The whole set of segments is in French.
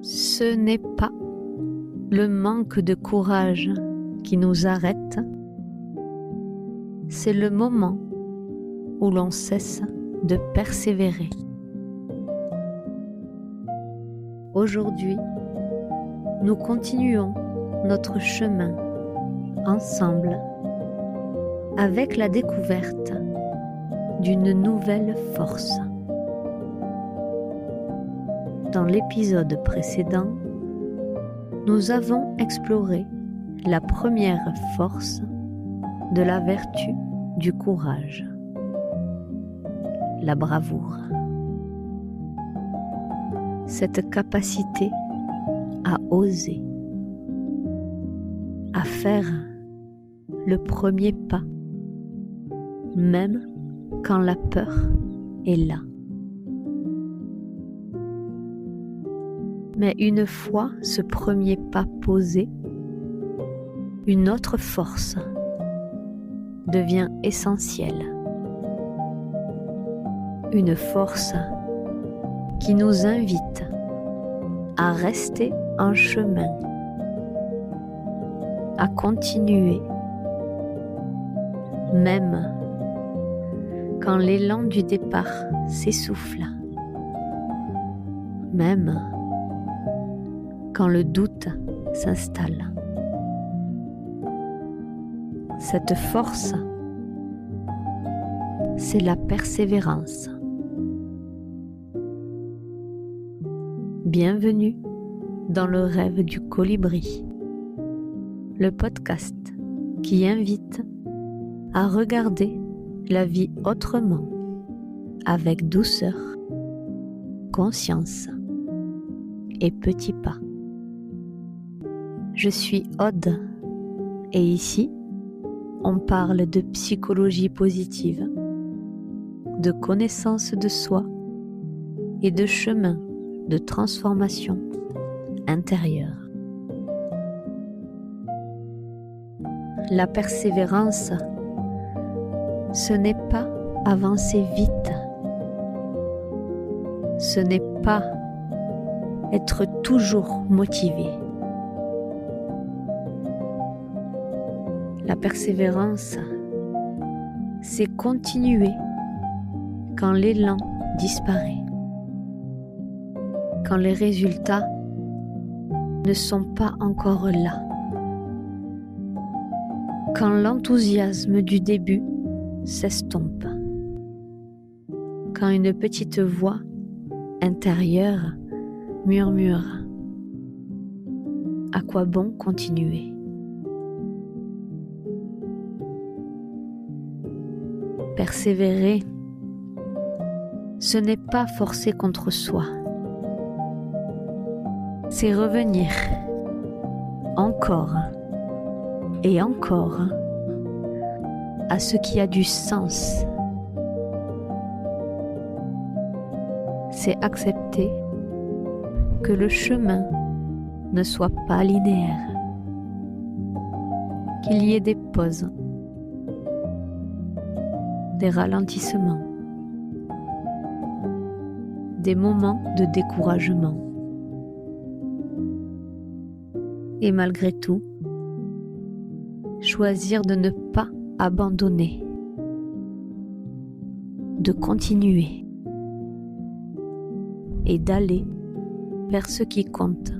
Ce n'est pas le manque de courage qui nous arrête, c'est le moment où l'on cesse de persévérer. Aujourd'hui, nous continuons notre chemin ensemble avec la découverte d'une nouvelle force. Dans l'épisode précédent, nous avons exploré la première force de la vertu du courage, la bravoure. Cette capacité à oser, à faire le premier pas, même quand la peur est là. Mais une fois ce premier pas posé, une autre force devient essentielle. Une force qui nous invite à rester en chemin, à continuer, même quand l'élan du départ s'essouffle, même quand le doute s'installe. Cette force, c'est la persévérance. Bienvenue dans le rêve du colibri, le podcast qui invite à regarder la vie autrement, avec douceur, conscience et petits pas. Je suis Aude et ici, on parle de psychologie positive, de connaissance de soi et de chemin de transformation intérieure. La persévérance, ce n'est pas avancer vite, ce n'est pas être toujours motivé. La persévérance, c'est continuer quand l'élan disparaît, quand les résultats ne sont pas encore là, quand l'enthousiasme du début s'estompe, quand une petite voix intérieure murmure « À quoi bon continuer ?» Persévérer, ce n'est pas forcer contre soi, c'est revenir encore et encore à ce qui a du sens. C'est accepter que le chemin ne soit pas linéaire, qu'il y ait des pauses, des ralentissements, des moments de découragement. Et malgré tout, choisir de ne pas abandonner, de continuer et d'aller vers ce qui compte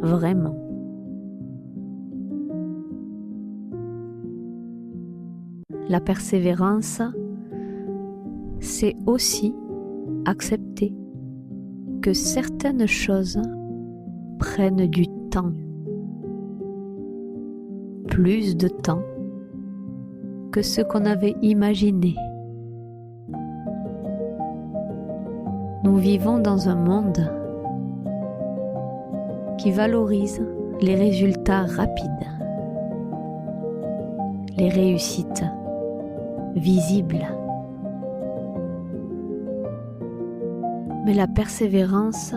vraiment. La persévérance, c'est aussi accepter que certaines choses prennent du temps, plus de temps que ce qu'on avait imaginé. Nous vivons dans un monde qui valorise les résultats rapides, les réussites visibles. Mais la persévérance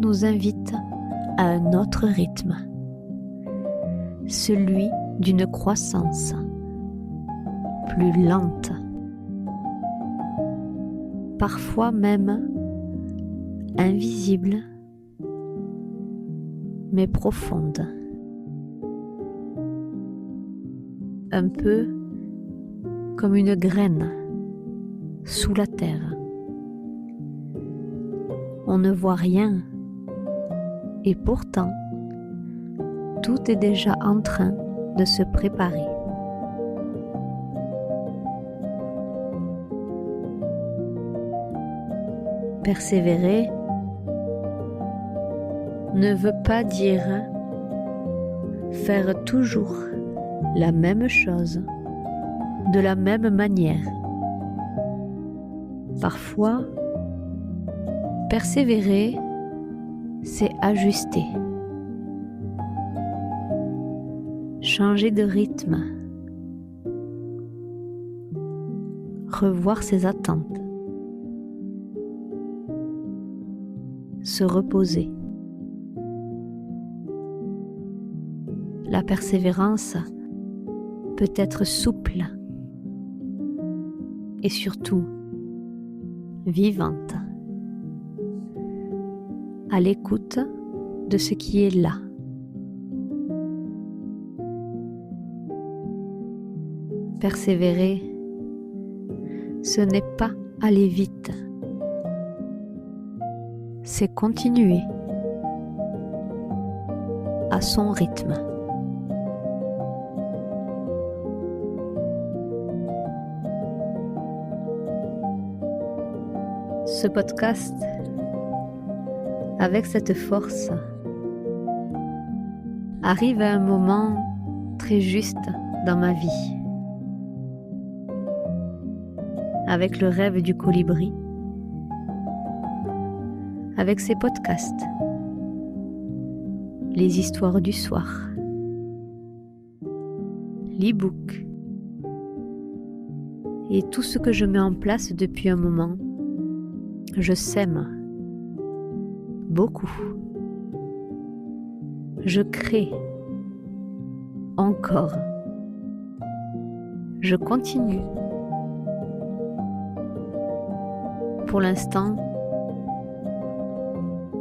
nous invite à un autre rythme, celui d'une croissance plus lente, parfois même invisible mais profonde. Un peu comme une graine sous la terre. On ne voit rien et pourtant, tout est déjà en train de se préparer. Persévérer ne veut pas dire faire toujours la même chose de la même manière. Parfois, persévérer, c'est ajuster, changer de rythme, revoir ses attentes, se reposer. La persévérance peut être souple et surtout vivante, à l'écoute de ce qui est là. Persévérer, ce n'est pas aller vite, c'est continuer à son rythme. Ce podcast, avec cette force, arrive à un moment très juste dans ma vie. Avec le rêve du colibri, avec ses podcasts, les histoires du soir, l'e-book et tout ce que je mets en place depuis un moment. Je sème beaucoup. Je crée encore. Je continue. Pour l'instant,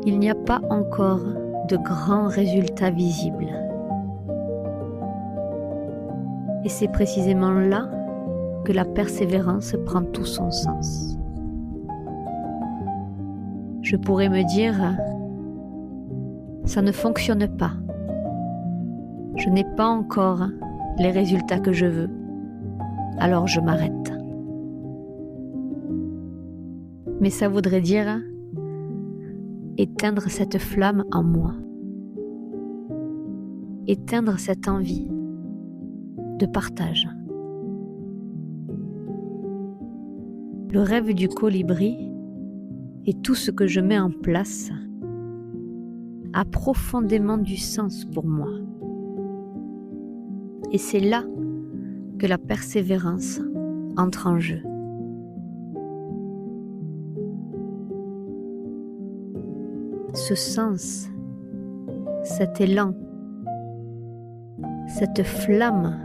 il n'y a pas encore de grands résultats visibles. Et c'est précisément là que la persévérance prend tout son sens. Je pourrais me dire, ça ne fonctionne pas. Je n'ai pas encore les résultats que je veux, alors je m'arrête. Mais ça voudrait dire éteindre cette flamme en moi, éteindre cette envie de partage. Le rêve du colibri et tout ce que je mets en place a profondément du sens pour moi. Et c'est là que la persévérance entre en jeu. Ce sens, cet élan, cette flamme,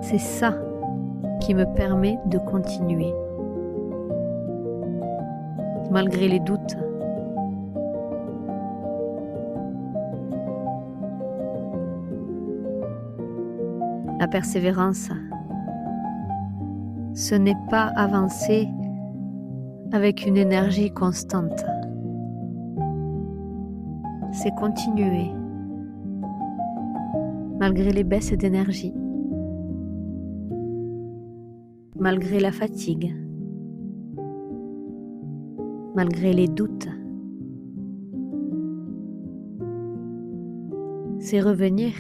c'est ça qui me permet de continuer. Malgré les doutes, la persévérance, ce n'est pas avancer avec une énergie constante. C'est continuer, malgré les baisses d'énergie, malgré la fatigue, malgré les doutes. C'est revenir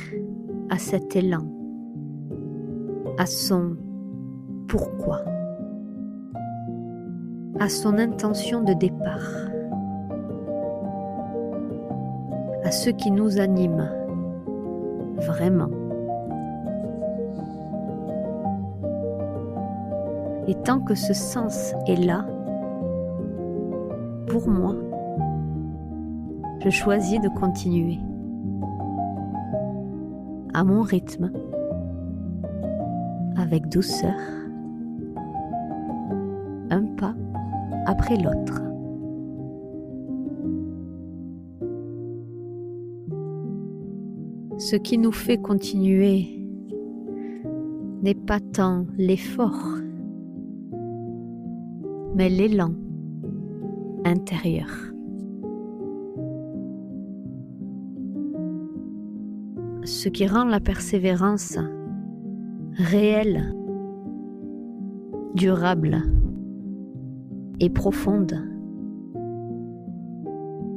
à cet élan, à son pourquoi, à son intention de départ, à ce qui nous anime vraiment. Et tant que ce sens est là, pour moi, je choisis de continuer à mon rythme, avec douceur, un pas après l'autre. Ce qui nous fait continuer n'est pas tant l'effort, mais l'élan intérieur. Ce qui rend la persévérance réelle, durable et profonde,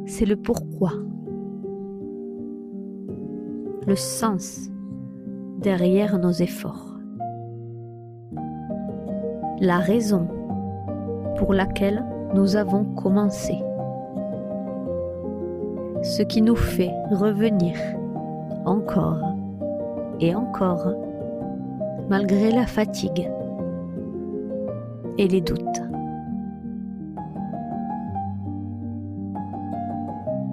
c'est le pourquoi, le sens derrière nos efforts, la raison pour laquelle nous avons commencé, ce qui nous fait revenir encore et encore malgré la fatigue et les doutes.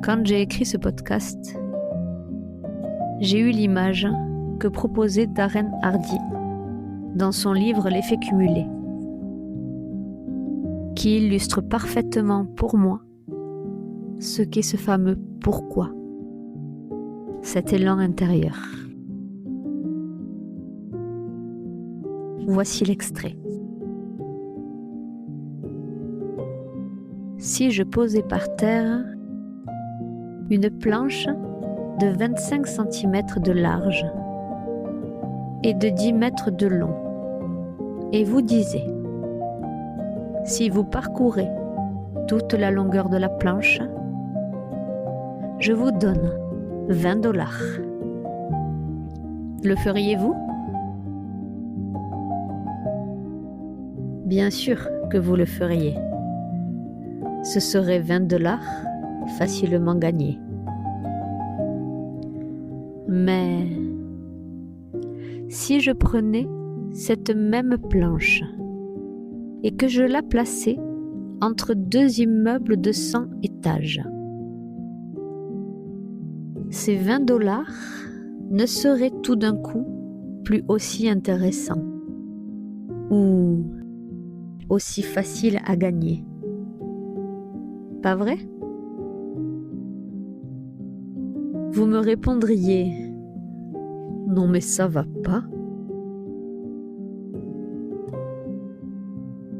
Quand j'ai écrit ce podcast, j'ai eu l'image que proposait Darren Hardy dans son livre L'effet cumulé, qui illustre parfaitement pour moi ce qu'est ce fameux pourquoi, cet élan intérieur. Voici l'extrait. Si je posais par terre une planche de 25 cm de large et de 10 mètres de long, et vous disiez, si vous parcourez toute la longueur de la planche, je vous donne $20. Le feriez-vous ? Bien sûr que vous le feriez. Ce serait $20 facilement gagnés. Mais si je prenais cette même planche et que je la plaçais entre deux immeubles de 100 étages, ces $20 ne seraient tout d'un coup plus aussi intéressants ou aussi faciles à gagner. Pas vrai ? Vous me répondriez, non mais ça va pas.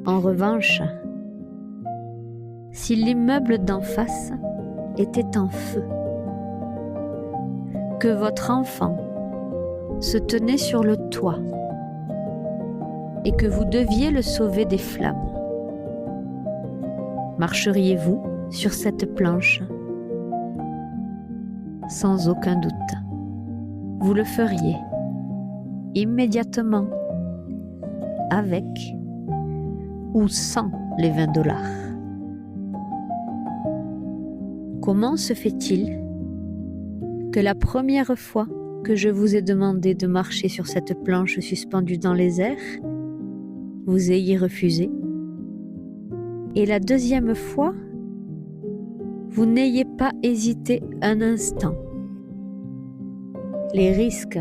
En revanche, si l'immeuble d'en face était en feu, que votre enfant se tenait sur le toit et que vous deviez le sauver des flammes, marcheriez-vous sur cette planche ? Sans aucun doute. Vous le feriez immédiatement, avec ou sans les $20. Comment se fait-il que la première fois que je vous ai demandé de marcher sur cette planche suspendue dans les airs, vous ayez refusé, et la deuxième fois, vous n'ayez pas hésité un instant? Les risques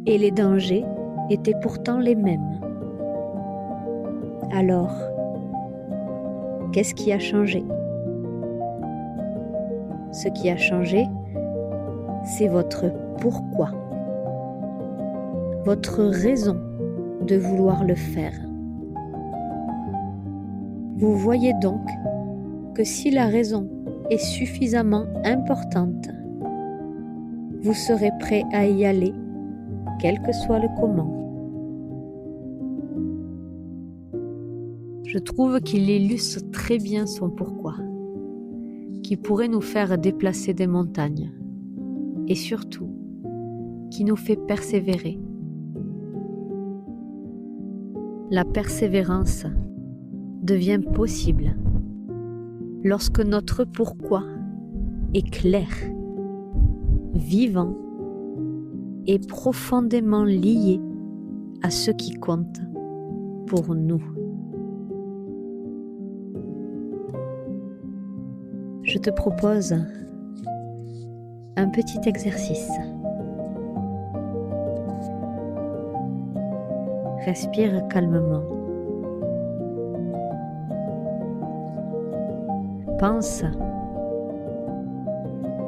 et les dangers étaient pourtant les mêmes. Alors, qu'est-ce qui a changé ? Ce qui a changé, c'est votre pourquoi, votre raison de vouloir le faire. Vous voyez donc que si la raison est suffisamment importante, vous serez prêt à y aller, quel que soit le comment. Je trouve qu'il illustre très bien son pourquoi, qui pourrait nous faire déplacer des montagnes, et surtout, qui nous fait persévérer. La persévérance devient possible lorsque notre pourquoi est clair, vivant et profondément lié à ce qui compte pour nous. Je te propose un petit exercice. Respire calmement. Pense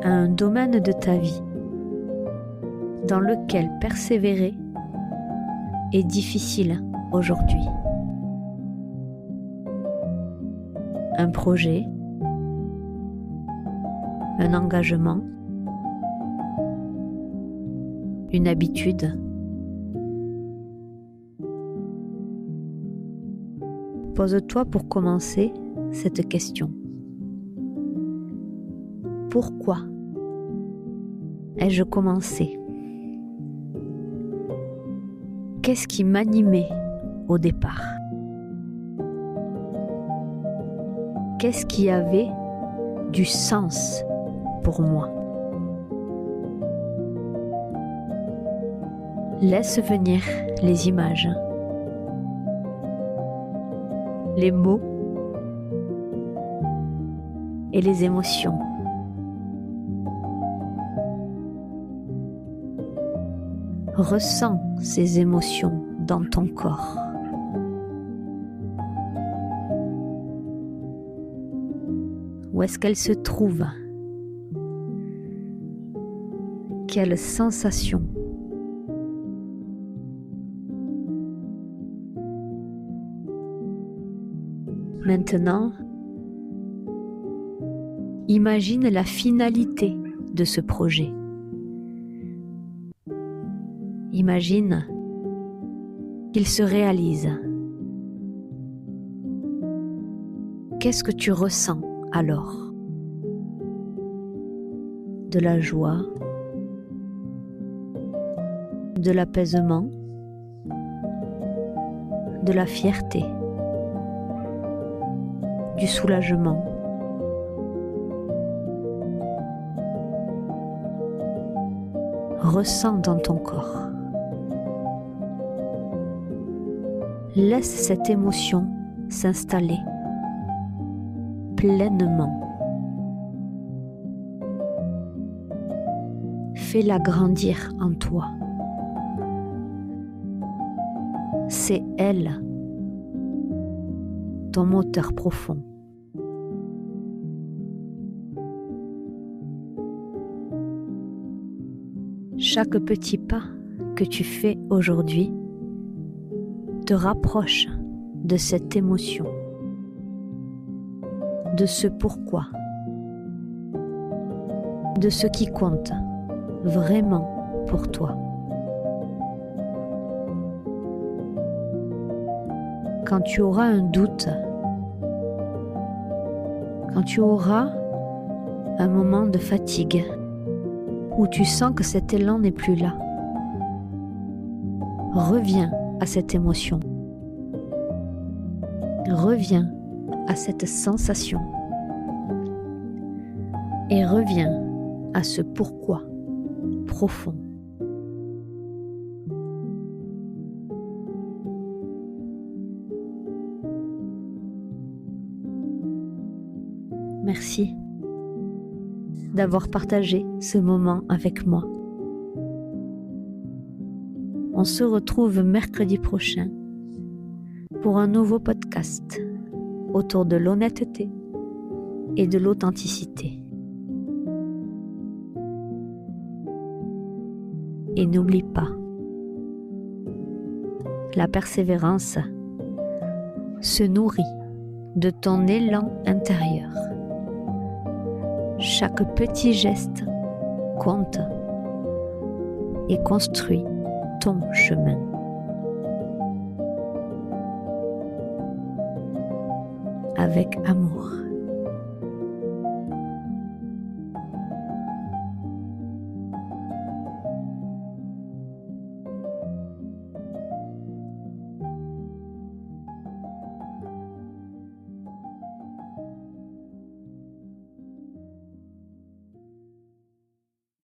à un domaine de ta vie dans lequel persévérer est difficile aujourd'hui. Un projet, un engagement, une habitude. Pose-toi pour commencer cette question. Pourquoi ai-je commencé? Qu'est-ce qui m'animait au départ? Qu'est-ce qui avait du sens pour moi? Laisse venir les images, les mots et les émotions. Ressens ces émotions dans ton corps. Où est-ce qu'elles se trouvent? Quelle sensation? Maintenant, imagine la finalité de ce projet. Imagine qu'il se réalise. Qu'est-ce que tu ressens alors? De la joie, de l'apaisement, de la fierté, du soulagement. Ressens dans ton corps. Laisse cette émotion s'installer pleinement. Fais-la grandir en toi. C'est elle, ton moteur profond. Chaque petit pas que tu fais aujourd'hui te rapproche de cette émotion, de ce pourquoi, de ce qui compte vraiment pour toi. Quand tu auras un doute, quand tu auras un moment de fatigue, où tu sens que cet élan n'est plus là, reviens à cette émotion. Reviens à cette sensation. Et reviens à ce pourquoi profond. Merci d'avoir partagé ce moment avec moi. On se retrouve mercredi prochain pour un nouveau podcast autour de l'honnêteté et de l'authenticité. Et n'oublie pas, la persévérance se nourrit de ton élan intérieur. Chaque petit geste compte et construit ton chemin. Avec amour.